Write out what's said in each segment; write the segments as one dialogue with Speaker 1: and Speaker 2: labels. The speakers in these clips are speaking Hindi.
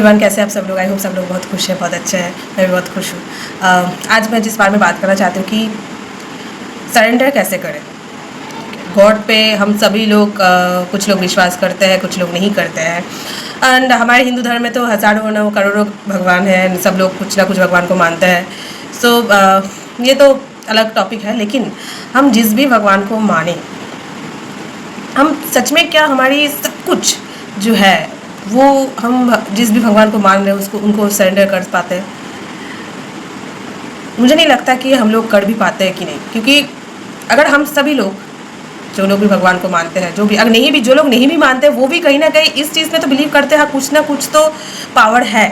Speaker 1: एवरीवन, कैसे आप सब लोग? आई होप सब लोग बहुत खुश हैं, बहुत अच्छे हैं। मैं भी बहुत खुश हूँ। आज मैं जिस बारे में बात करना चाहती हूँ कि सरेंडर कैसे करें। गॉड पे हम सभी लोग कुछ लोग विश्वास करते हैं, कुछ लोग नहीं करते हैं। एंड हमारे हिंदू धर्म में तो हज़ारों न करोड़ों भगवान हैं, सब लोग कुछ ना कुछ भगवान को मानते हैं। सो ये तो अलग टॉपिक है, लेकिन हम जिस भी भगवान को माने, हम सच में क्या हमारी सब कुछ जो है वो हम जिस भी भगवान को मान रहे हैं उसको उनको सरेंडर कर पाते हैं? मुझे नहीं लगता कि हम लोग कर भी पाते हैं कि नहीं, क्योंकि अगर हम सभी लोग जो लोग भी भगवान को मानते हैं, जो भी अगर नहीं भी जो लोग नहीं भी मानते वो भी कहीं ना कहीं इस चीज़ में तो बिलीव करते हैं, कुछ ना कुछ तो पावर है।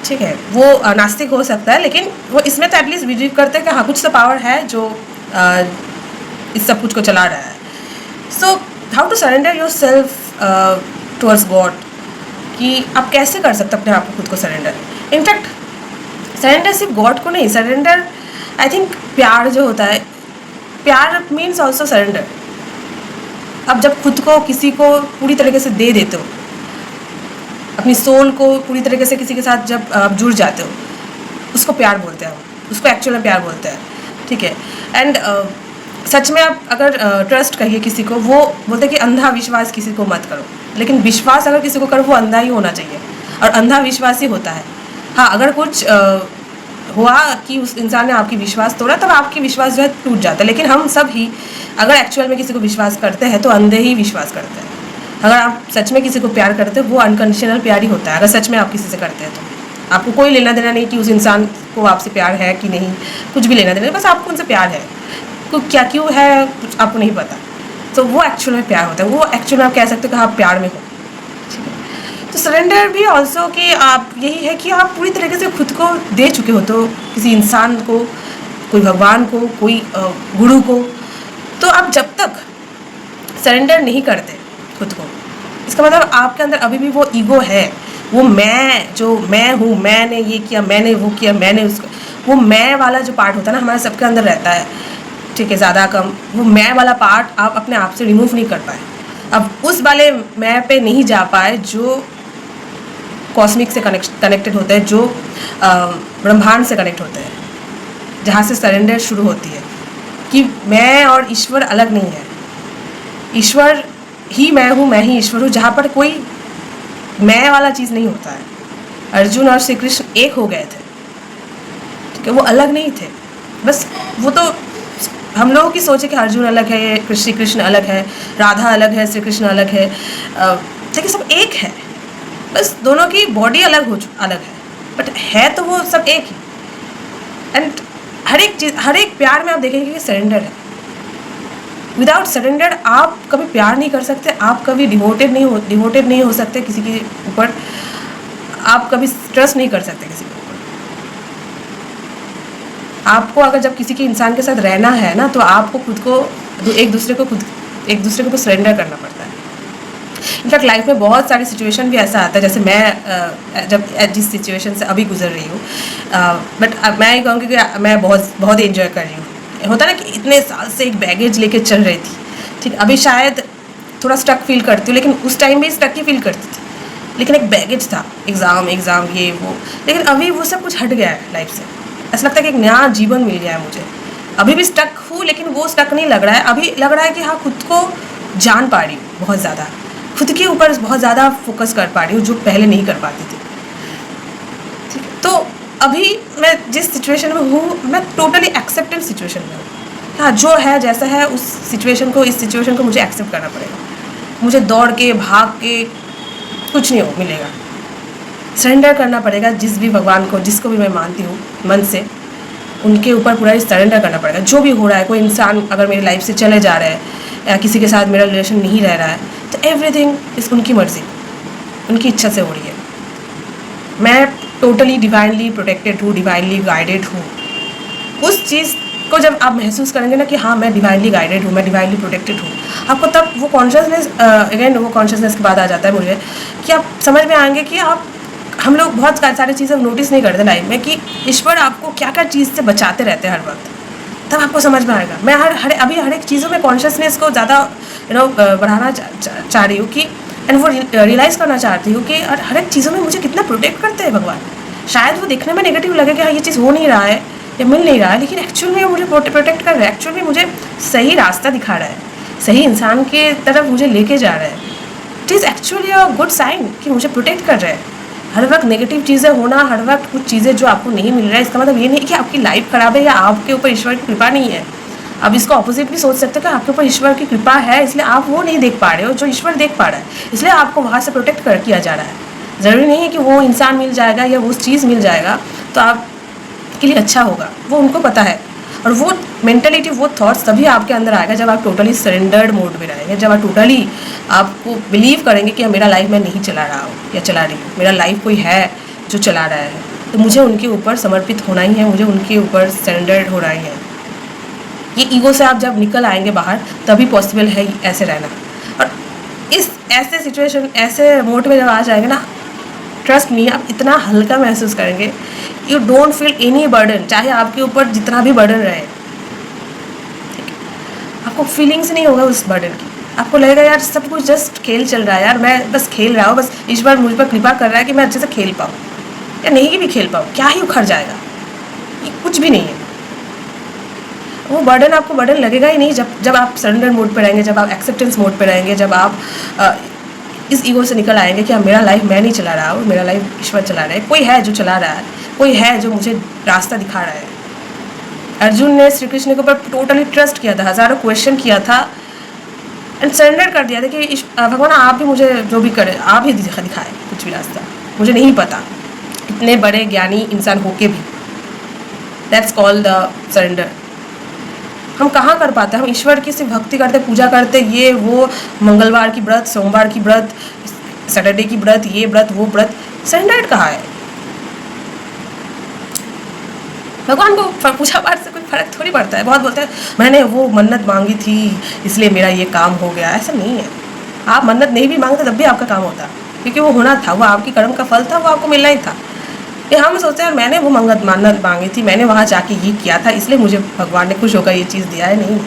Speaker 1: ठीक है, वो नास्तिक हो सकता है, लेकिन वो इसमें तो एटलीस्ट बिलीव करते हैं कि हाँ कुछ तो पावर है जो इस सब कुछ को चला रहा है। So how to surrender yourself towards God, कि आप कैसे कर सकते अपने आप को खुद को सरेंडर। इनफैक्ट सरेंडर सिर्फ गॉड को नहीं, सरेंडर आई थिंक प्यार जो होता है, प्यार मीन्स ऑल्सो सरेंडर। अब जब खुद को किसी को पूरी तरीके से दे देते हो, अपनी सोल को पूरी तरीके से किसी के साथ जब आप जुड़ जाते हो, उसको प्यार बोलते हैं, उसको एक्चुअल में प्यार बोलते हैं। ठीक है, एंड सच में आप अगर ट्रस्ट कहिए किसी को, वो बोलते हैं कि अंधा विश्वास किसी को मत करो, लेकिन विश्वास अगर किसी को करो वो अंधा ही होना चाहिए, और अंधा विश्वास ही होता है। हाँ, अगर कुछ हुआ कि उस इंसान ने आपकी विश्वास तोड़ा, तब आपकी विश्वास जो है टूट जाता है। लेकिन हम सब ही अगर एक्चुअल में किसी को विश्वास करते हैं तो अंधे ही विश्वास करते हैं। अगर आप सच में किसी को प्यार करते हो, वो अनकंडीशनल प्यार ही होता है। अगर सच में आप किसी से करते हैं तो आपको कोई लेना देना नहीं कि उस इंसान को आपसे प्यार है कि नहीं, कुछ भी लेना देना नहीं, बस आपको उनसे प्यार है। क्या क्यों है कुछ आपको नहीं पता, तो वो एक्चुअल में प्यार होता है। वो एक्चुअल में आप कह सकते हो कि आप प्यार में हो। ठीक है, तो सरेंडर भी ऑल्सो कि आप यही है कि आप पूरी तरीके से खुद को दे चुके हो, तो किसी इंसान को, कोई भगवान को, कोई गुरु को, तो आप जब तक सरेंडर नहीं करते खुद को, इसका मतलब आपके अंदर अभी भी वो ईगो है, वो मैं जो मैं हूँ, मैंने ये किया, मैंने वो किया, मैंने उसको, वो मैं वाला जो पार्ट होता है ना, हमारे सबके अंदर रहता है। ठीक है, ज़्यादा कम, वो मैं वाला पार्ट आप अपने आप से रिमूव नहीं कर पाए। अब उस वाले मैं पे नहीं जा पाए जो कॉस्मिक से कनेक्टेड होते हैं, जो ब्रह्मांड से कनेक्ट होते हैं, जहाँ से सरेंडर शुरू होती है कि मैं और ईश्वर अलग नहीं है। ईश्वर ही मैं हूँ, मैं ही ईश्वर हूँ, जहाँ पर कोई मैं वाला चीज़ नहीं होता है। अर्जुन और श्री कृष्ण एक हो गए थे। ठीक है, वो अलग नहीं थे। बस वो तो हम लोगों की सोच है कि अर्जुन अलग है, श्री कृष्ण अलग है, राधा अलग है, श्री कृष्ण अलग है, लेकिन सब एक है। बस दोनों की बॉडी अलग अलग है, बट है तो वो सब एक ही। एंड हर एक चीज़, हर एक प्यार में आप देखेंगे कि सरेंडर है। विदाउट सरेंडर आप कभी प्यार नहीं कर सकते, आप कभी डिवोटेड नहीं हो सकते किसी के ऊपर, आप कभी ट्रस्ट नहीं कर सकते किसी के ऊपर। आपको अगर जब किसी के इंसान के साथ रहना है ना, तो आपको खुद को एक दूसरे को सरेंडर करना पड़ता है। इनफैक्ट लाइफ में बहुत सारी सिचुएशन भी ऐसा आता है, जैसे मैं जब जिस सिचुएशन से अभी गुजर रही हूँ, बट मैं ये कहूँगी कि मैं बहुत एंजॉय कर रही हूँ। होता ना कि इतने साल से एक बैगेज लेके चल रही थी। ठीक, अभी शायद थोड़ा स्टक फील करती हूँ, लेकिन उस टाइम भी स्टक ही फील करती थी, लेकिन एक बैगेज था, एग्ज़ाम ये वो। लेकिन अभी वो सब कुछ हट गया है लाइफ से। ऐसा लगता है कि एक नया जीवन मिल गया है मुझे। अभी भी स्टक हूँ, लेकिन वो स्टक नहीं लग रहा है। अभी लग रहा है कि हाँ, खुद को जान पा रही हूँ, बहुत ज़्यादा खुद के ऊपर बहुत ज़्यादा फोकस कर पा रही हूँ, जो पहले नहीं कर पाती थी। ठीक है, तो अभी मैं जिस सिचुएशन में हूँ, मैं टोटली एक्सेप्टेंट सिचुएशन में हूँ। हाँ, जो है जैसा है, उस सिचुएशन को, इस सिचुएशन को मुझे एक्सेप्ट करना पड़ेगा। मुझे दौड़ के भाग के कुछ नहीं मिलेगा, सरेंडर करना पड़ेगा। जिस भी भगवान को, जिसको भी मैं मानती हूँ मन से, उनके ऊपर पूरा सरेंडर करना पड़ेगा। जो भी हो रहा है, कोई इंसान अगर मेरी लाइफ से चले जा रहा है, या किसी के साथ मेरा रिलेशन नहीं रह रहा है, तो एवरीथिंग इस उनकी मर्जी, उनकी इच्छा से हो रही है। मैं टोटली डिवाइनली प्रोटेक्टेड हूँ, डिवाइनली गाइडेड हूँ। उस चीज़ को जब आप महसूस करेंगे ना कि हाँ, मैं डिवाइनली गाइडेड हूँ, मैं डिवाइनली प्रोटेक्टेड हूँ, आपको तब वो कॉन्शियसनेस, अगेन वो कॉन्शियसनेस के बाद आ जाता है मुझे, कि आप समझ में आएंगे कि हम लोग बहुत सारी चीज़ें नोटिस नहीं करते लाइफ में, कि ईश्वर आपको क्या क्या चीज़ से बचाते रहते हैं हर वक्त। तब आपको समझ में आएगा। मैं अभी हर एक चीज़ों में कॉन्शियसनेस को ज़्यादा बढ़ाना चाह रही हूँ, कि एंड वो रियलाइज़ करना चाहती हूँ कि हर एक चीज़ों में मुझे कितना प्रोटेक्ट करते हैं भगवान। शायद वो देखने में नेगेटिव लगे कि हाँ ये चीज़ हो नहीं रहा है या मिल नहीं रहा है, लेकिन एक्चुअल में वो मुझे प्रोटेक्ट कर रहा है, एक्चुअल में मुझे सही रास्ता दिखा रहा है, सही इंसान के तरफ मुझे लेके जा रहा है। It is actually a good sign कि मुझे प्रोटेक्ट कर रहे हैं। हर वक्त नेगेटिव चीज़ें होना, हर वक्त कुछ चीज़ें जो आपको नहीं मिल रहा है, इसका मतलब ये नहीं कि आपकी लाइफ ख़राब है या आपके ऊपर ईश्वर की कृपा नहीं है। अब इसको ऑपोजिट भी सोच सकते हो कि आपके ऊपर ईश्वर की कृपा है, इसलिए आप वो नहीं देख पा रहे हो जो ईश्वर देख पा रहा है, इसलिए आपको वहाँ से प्रोटेक्ट किया जा रहा है। ज़रूरी नहीं है कि वो इंसान मिल जाएगा या वो चीज़ मिल जाएगा तो आपके लिए अच्छा होगा, वो उनको पता है। और वो मेंटलिटी, वो थॉट्स तभी आपके अंदर आएगा जब आप टोटली सरेंडर्ड मोड में रहेंगे, जब आप टोटली आपको बिलीव करेंगे कि मेरा लाइफ मैं नहीं चला रहा हूँ या चला रही हूँ, मेरा लाइफ कोई है जो चला रहा है, तो मुझे उनके ऊपर समर्पित होना ही है, मुझे उनके ऊपर सरेंडर्ड होना ही है। ये ईगो से आप जब निकल आएंगे बाहर तभी पॉसिबल है ऐसे रहना। और इस ऐसे सिचुएशन, ऐसे मोड में जब आ जाएंगे ना, ट्रस्ट मी, आप इतना हल्का महसूस करेंगे, you don't feel any burden, चाहे आपके ऊपर जितना भी बर्डन रहे, आपको फीलिंग्स नहीं होगा उस बर्डन की। आपको लगेगा यार सब कुछ जस्ट खेल चल रहा है, यार मैं बस खेल रहा हूँ, बस ईश्वर मुझ पर कृपा कर रहा है कि मैं अच्छे से खेल पाऊँ या नहीं भी खेल पाऊँ, क्या ही उखड़ जाएगा, ये कुछ भी नहीं है। वो बर्डन आपको बर्डन लगेगा ही नहीं जब आप सरेंडर मोड पे रहेंगे, जब आप एक्सेप्टेंस मोड पे रहेंगे, जब आप इस ईगो से निकल आएंगे कि मेरा लाइफ मैं नहीं चला रहा हूँ, मेरा लाइफ ईश्वर चला रहा है, कोई है जो चला रहा है, कोई है जो मुझे रास्ता दिखा रहा है। अर्जुन ने श्री कृष्ण के ऊपर टोटली ट्रस्ट किया था, हज़ारों क्वेश्चन किया था एंड सरेंडर कर दिया था कि भगवान आप भी मुझे जो भी करे आप ही दिखाए कुछ भी रास्ता, मुझे नहीं पता, इतने बड़े ज्ञानी इंसान होके भी। That's called the surrender. हम कहाँ कर पाते हैं, हम ईश्वर की सिर्फ भक्ति करते, पूजा करते, ये वो, मंगलवार की व्रत, सोमवार की व्रत, सैटरडे की व्रत, ये व्रत वो व्रत, सरेंडर्ड कहाँ है? भगवान को पूजा पाठ से कोई फर्क थोड़ी पड़ता है। बहुत बोलते हैं मैंने वो मन्नत मांगी थी इसलिए मेरा ये काम हो गया, ऐसा नहीं है। आप मन्नत नहीं भी मांगते तब भी आपका काम होता, क्योंकि वो होना था, वो आपकी कर्म का फल था, वो आपको मिलना ही था। ये हम सोचते हैं मैंने वो मन्नत मांगी थी, मैंने वहाँ जाके ये किया था इसलिए मुझे भगवान ने खुश होकर ये चीज़ दिया है। नहीं,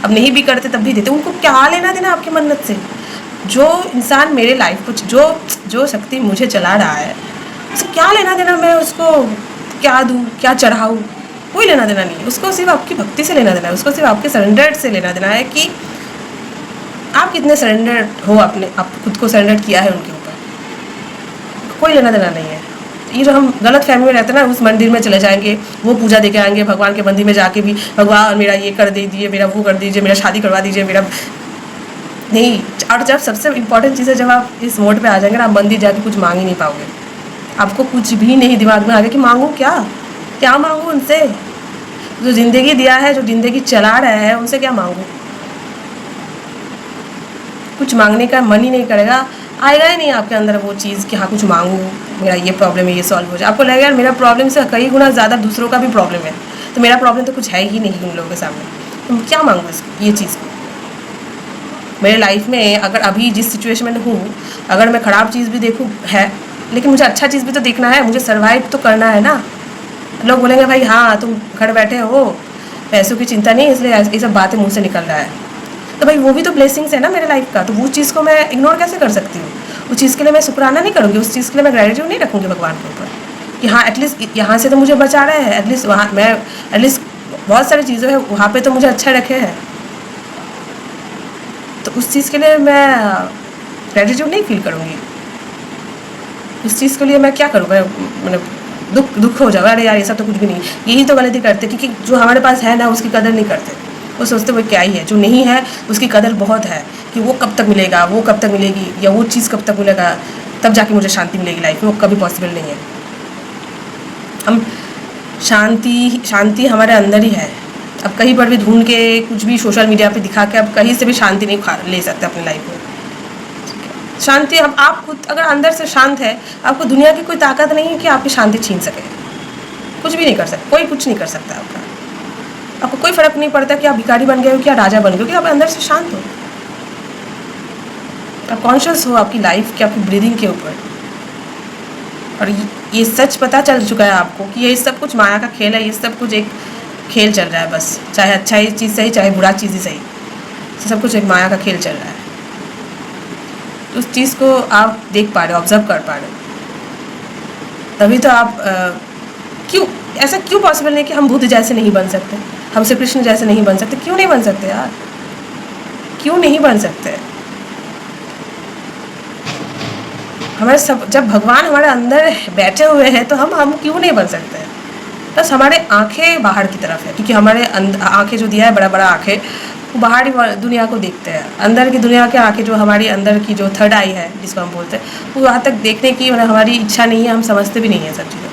Speaker 1: अब नहीं भी करते तब भी देते। उनको क्या लेना देना आपकी मन्नत से? जो इंसान मेरे लाइफ कुछ जो शक्ति मुझे चला रहा है उससे क्या लेना देना, मैं उसको क्या दूँ, क्या चढ़ाऊँ, कोई लेना देना नहीं है। उसको सिर्फ आपकी भक्ति से लेना देना है, उसको सिर्फ आपके सरेंडर से लेना देना है कि आप कितने सरेंडर हो, आप खुद को सरेंडर किया है उनके ऊपर, कोई लेना देना नहीं है। ये जो हम गलत फहमी में रहते हैं ना, उस मंदिर में चले जाएंगे, वो पूजा दे के आएंगे, भगवान के मंदिर में जाके भी भगवान मेरा ये कर दीजिए, मेरा वो कर दीजिए, मेरा शादी करवा दीजिए, मेरा नहीं। और जब सबसे इम्पोर्टेंट चीज़ है, जब आप इस मोड पे आ जाएंगे ना, आप मंदिर जाके कुछ मांग ही नहीं पाओगे। आपको कुछ भी नहीं दिमाग में आ गया कि मांगू क्या मांगू उनसे। जो ज़िंदगी दिया है, जो ज़िंदगी चला रहे हैं, उनसे क्या मांगू? कुछ मांगने का मन ही नहीं करेगा, आएगा ही नहीं आपके अंदर वो चीज़ कि हाँ कुछ मांगू, मेरा ये प्रॉब्लम है, ये सॉल्व हो जाए। आपको लगेगा यार मेरा प्रॉब्लम से कई गुना ज़्यादा दूसरों का भी प्रॉब्लम है, तो मेरा प्रॉब्लम तो कुछ है ही नहीं उन लोगों के सामने, तो क्या मांगू इसको, ये चीज़ को। मेरे लाइफ में अगर अभी जिस सिचुएशन में हूँ, अगर मैं ख़राब चीज़ भी देखूँ है, लेकिन मुझे अच्छा चीज़ भी तो देखना है, मुझे सर्वाइव तो करना है ना। लोग बोलेंगे भाई हाँ तुम घर बैठे हो, पैसों की चिंता नहीं, इसलिए ये सब बातें मुँह से निकल रहा है। तो भाई वो भी तो ब्लेसिंग्स है ना मेरे लाइफ का, तो वो चीज़ को मैं इग्नोर कैसे कर सकती हूँ? उस चीज़ के लिए मैं शुक्राना नहीं करूँगी, उस चीज़ के लिए मैं ग्रेटिट्यूड नहीं रखूँगी भगवान के ऊपर कि हाँ एटलीस्ट यहाँ से तो मुझे बचा रहे हैं, एटलीस्ट वहाँ मैं एटलीस्ट बहुत सारी चीज़ें हैं वहाँ पे तो मुझे अच्छा रखे हैं। तो उस चीज़ के लिए मैं ग्रेटिट्यूड नहीं फील करूँगी। उस चीज़ के लिए मैं क्या करूँ? मैं दुख हो जाएगा, अरे यार ये सब तो कुछ भी नहीं। यही तो गलती करते, क्योंकि जो हमारे पास है ना उसकी कदर नहीं करते। वो सोचते वो क्या ही है, जो नहीं है उसकी कदर बहुत है कि वो कब तक मिलेगा, वो कब तक मिलेगी, या वो चीज़ कब तक मिलेगा, तब जाके मुझे शांति मिलेगी लाइफ में। वो कभी पॉसिबल नहीं है। हम शांति हमारे अंदर ही है। अब कहीं पर भी ढूंढ के कुछ भी सोशल मीडिया पे दिखा के अब कहीं से भी शांति नहीं ले सकते अपनी लाइफ में। शांति अब आप खुद अगर अंदर से शांत है, आपको दुनिया की कोई ताकत नहीं है कि आपकी शांति छीन सके। कुछ भी नहीं कर सकता, कोई कुछ नहीं कर सकता आपका। आपको कोई फर्क नहीं पड़ता कि आप भिखारी बन गए हो कि आप राजा बन गए हो, कि आप अंदर से शांत हो, आप कॉन्शियस हो आपकी लाइफ के, आपकी ब्रीदिंग के ऊपर। और ये सच पता चल चुका है आपको कि ये सब कुछ माया का खेल है, ये सब कुछ एक खेल चल रहा है बस। चाहे अच्छा ही चीज़ सही, चाहे बुरा चीज़ ही सही, सब कुछ एक माया का खेल चल रहा है। तो उस चीज़ को आप देख पा रहे हो, ऑब्जर्व कर पा रहे हो, तभी तो आप क्यों ऐसा क्यों पॉसिबल नहीं कि हम बुद्ध जैसे नहीं बन सकते, हम श्री कृष्ण जैसे नहीं बन सकते? क्यों नहीं बन सकते यार, क्यों नहीं बन सकते? हमारे सब, जब भगवान हमारे अंदर बैठे हुए हैं तो हम क्यों नहीं बन सकते? बस हमारे आंखें बाहर की तरफ है, क्योंकि हमारे आंखें जो दिया है, बड़ा बड़ा आंखें, वो बाहरी दुनिया को देखते हैं। अंदर की दुनिया के आंखें जो हमारी अंदर की जो थर्ड आई है जिसको हम बोलते हैं, वो वहाँ तक देखने की हमारी इच्छा नहीं है, हम समझते भी नहीं है सब चीज़ों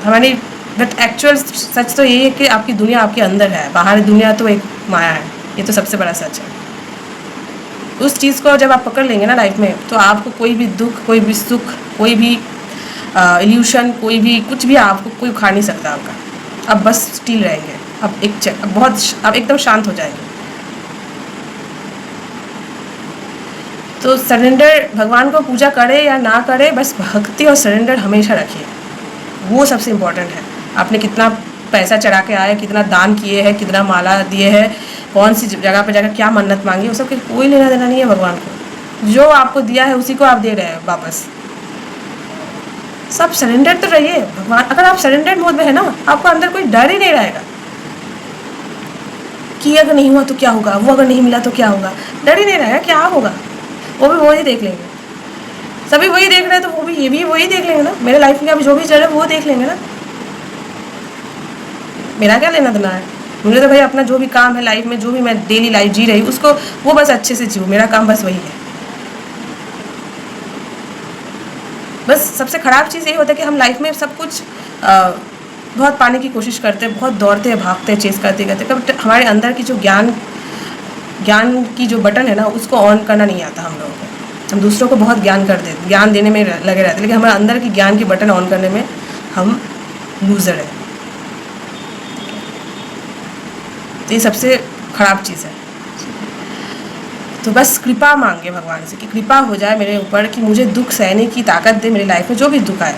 Speaker 1: हमारी। बट एक्चुअल सच तो यही है कि आपकी दुनिया आपके अंदर है, बाहरी दुनिया तो एक माया है, ये तो सबसे बड़ा सच है। उस चीज़ को जब आप पकड़ लेंगे ना लाइफ में, तो आपको कोई भी दुख, कोई भी सुख, कोई भी इल्यूशन, कोई भी कुछ भी आपको कोई उखाड़ नहीं सकता आपका। अब बस स्टिल रहेंगे, अब एकदम शांत हो जाएंगे। तो सरेंडर, भगवान को पूजा करे या ना करे, बस भक्ति और सरेंडर हमेशा रखिए, वो सबसे इम्पोर्टेंट है। आपने कितना पैसा चढ़ा के आए, कितना दान किए हैं, कितना माला दिए हैं, कौन सी जगह पर जाकर क्या मन्नत मांगी, वो सब कोई लेना देना नहीं है भगवान को। जो आपको दिया है उसी को आप दे रहे हैं वापस। सब सरेंडर तो रहिए भगवान। अगर आप सरेंडर मोड में है ना, आपको अंदर कोई डर ही नहीं रहेगा कि अगर नहीं हुआ तो क्या होगा, वो अगर नहीं मिला तो क्या होगा। डर ही नहीं रहेगा, क्या होगा वो भी वही देख लेंगे। सभी वही देख रहे हैं तो वो भी, ये भी वही देख लेंगे ना। मेरे लाइफ में अभी जो भी चल रहा है वो देख लेंगे ना, मेरा क्या लेना देना है। मुझे तो भाई अपना जो भी काम है लाइफ में, जो भी मैं डेली लाइफ जी रही हूँ, उसको वो बस अच्छे से जीऊँ, मेरा काम बस वही है। बस सबसे ख़राब चीज़ यही होता है कि हम लाइफ में सब कुछ बहुत पाने की कोशिश करते हैं, बहुत दौड़ते हैं, भागते हैं, चेस करते बट हमारे अंदर की जो ज्ञान की जो बटन है ना, उसको ऑन करना नहीं आता हम लोगों को। हम दूसरों को बहुत ज्ञान देने में लगे रहते हैं, लेकिन हमारे अंदर की ज्ञान की बटन ऑन करने में हम लूज़र हैं। तो ये सबसे ख़राब चीज़ है। तो बस कृपा मांगे भगवान से कि कृपा हो जाए मेरे ऊपर, कि मुझे दुख सहने की ताकत दे मेरी लाइफ में, जो भी दुख आए,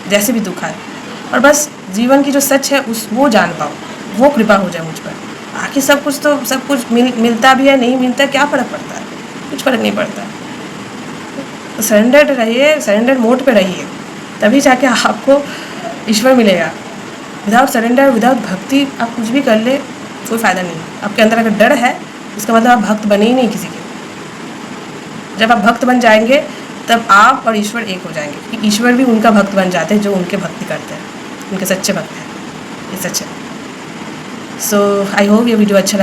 Speaker 1: जैसे भी दुख आए, और बस जीवन की जो सच है वो जान पाऊँ, वो कृपा हो जाए मुझ पर। बाकी सब कुछ मिलता भी है, नहीं मिलता है, क्या फ़र्क पड़ता है? कुछ फ़र्क नहीं पड़ता। तो सरेंडर रहिए, सरेंडर मोड पे रहिए, तभी जाके आपको ईश्वर मिलेगा। विदाउट सरेंडर, विदाउट भक्ति आप कुछ भी कर ले, कोई फ़ायदा नहीं। आपके अंदर अगर डर है, इसका मतलब आप भक्त बने ही नहीं किसी के। जब आप भक्त बन जाएंगे तब आप और ईश्वर एक हो जाएंगे, क्योंकि ईश्वर भी उनका भक्त बन जाते हैं जो उनके भक्ति करते हैं, उनके सच्चे भक्त हैं। ये सच है। सो आई होप ये वीडियो अच्छा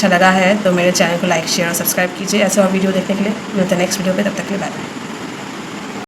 Speaker 1: लगा है तो मेरे चैनल को लाइक, शेयर और सब्सक्राइब कीजिए ऐसे और वीडियो देखने के लिए। मिलते हैं नेक्स्ट वीडियो पे, तब तक के लिए बाय बाय।